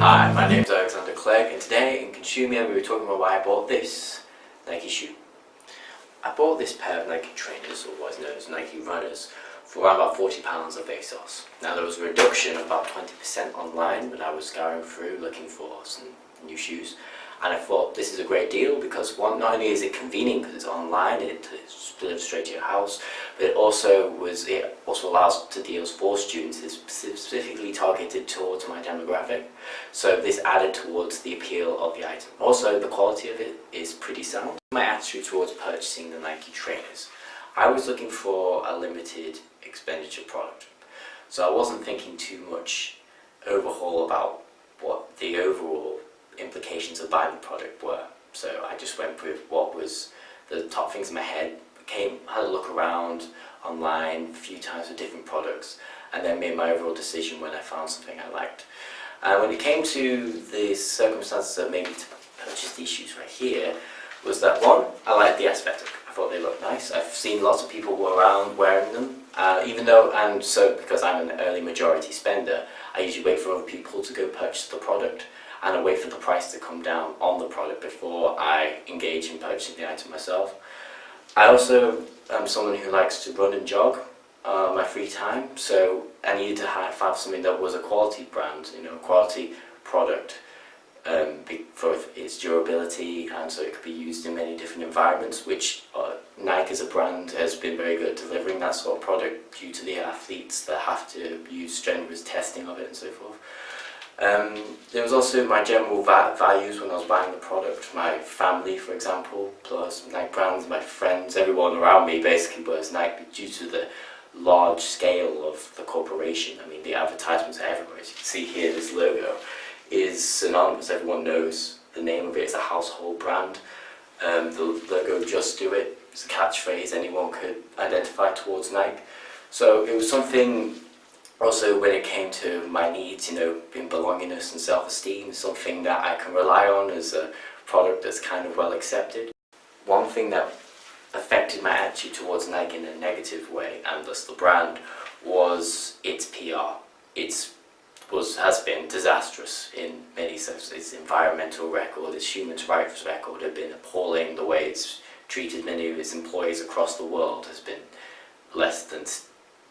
Hi, my name is Alexander Clegg, and today in Consumia we were talking about why I bought this Nike shoe. I bought this pair of Nike trainers, or what is known as Nike runners, for around about £40 of ASOS. Now there was a reduction of about 20% online when I was scouring through looking for some new shoes, and I thought this is a great deal because one, not only is it convenient because it's online, it's delivered straight to your house, but it also allows to deals for students. It's specifically targeted towards my demographic, so this added towards the appeal of the item. Also, the quality of it is pretty sound. My attitude towards purchasing the Nike trainers, I was looking for a limited expenditure product, so I wasn't thinking too much overhaul about what the overall implications of buying the product were. So I just went with what was the top things in my head, had a look around online a few times with different products, and then made my overall decision when I found something I liked. And when it came to the circumstances that made me to purchase these shoes right here, was that one, I liked the aesthetic. I thought they looked nice. I've seen lots of people around wearing them, because I'm an early majority spender, I usually wait for other people to go purchase the product, and I wait for the price to come down on the product before I engage in purchasing the item myself. I also am someone who likes to run and jog my free time, so I needed to have something that was a quality brand, a quality product for its durability, and so it could be used in many different environments, which Nike as a brand has been very good at delivering that sort of product due to the athletes that have to use strenuous testing of it and so forth. There was also my general values when I was buying the product. My family, for example, plus Nike brands, my friends, everyone around me basically wears Nike due to the large scale of the corporation. I mean, the advertisements are everywhere. As you can see here, this logo is synonymous. Everyone knows the name of it. It's a household brand. The logo, "Just Do It," is a catchphrase anyone could identify towards Nike. So it was something. Also, when it came to my needs, being belongingness and self-esteem, something that I can rely on as a product that's kind of well accepted. One thing that affected my attitude towards Nike in a negative way, and thus the brand, was its PR. Has been disastrous in many senses. Its environmental record, its human rights record have been appalling. The way it's treated many of its employees across the world has been less than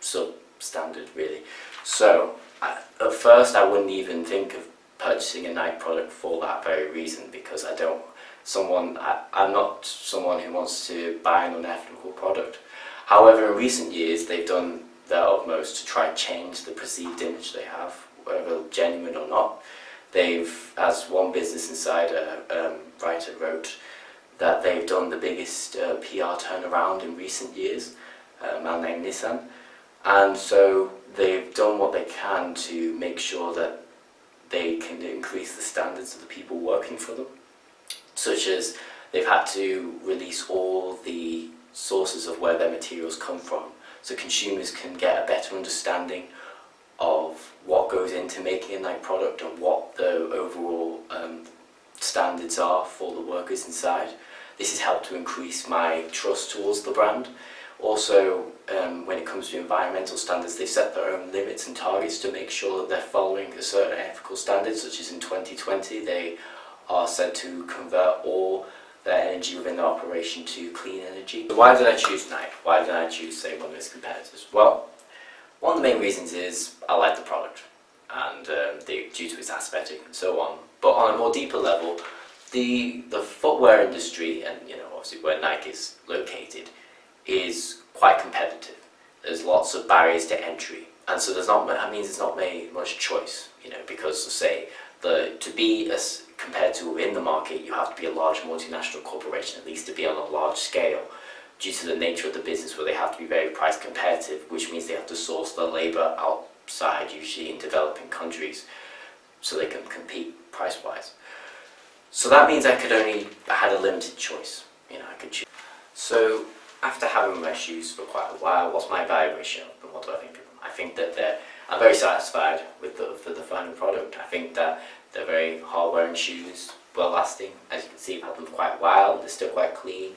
substandard, really. So at first I wouldn't even think of purchasing a Nike product for that very reason, because I'm not someone who wants to buy an unethical product. However, in recent years they've done their utmost to try and change the perceived image they have, whether genuine or not. As one Business Insider writer wrote, that they've done the biggest PR turnaround in recent years, a man named Nissan. And so they've done what they can to make sure that they can increase the standards of the people working for them, such as they've had to release all the sources of where their materials come from, so consumers can get a better understanding of what goes into making a Nike product and what the overall standards are for the workers inside. This has helped to increase my trust towards the brand. Also, when it comes to environmental standards, they've set their own limits and targets to make sure that they're following a certain ethical standards, such as in 2020 they are said to convert all their energy within their operation to clean energy. So why did I choose Nike? Why did I choose, say, one of its competitors? Well, one of the main reasons is I like the product, and due to its aesthetic and so on. But on a more deeper level, the footwear industry, and obviously where Nike is located, is quite competitive. There's lots of barriers to entry, and so there's not very much choice, because to be as compared to in the market, you have to be a large multinational corporation, at least to be on a large scale, due to the nature of the business, where they have to be very price competitive, which means they have to source their labor outside, usually in developing countries, so they can compete price-wise. So that means I had a limited choice. I could choose. So after having my shoes for quite a while, what's my evaluation of them? What do I think of them? I think that I'm very satisfied with the final product. I think that they're very hard-wearing shoes, well-lasting. As you can see, I've had them for quite a while. They're still quite clean.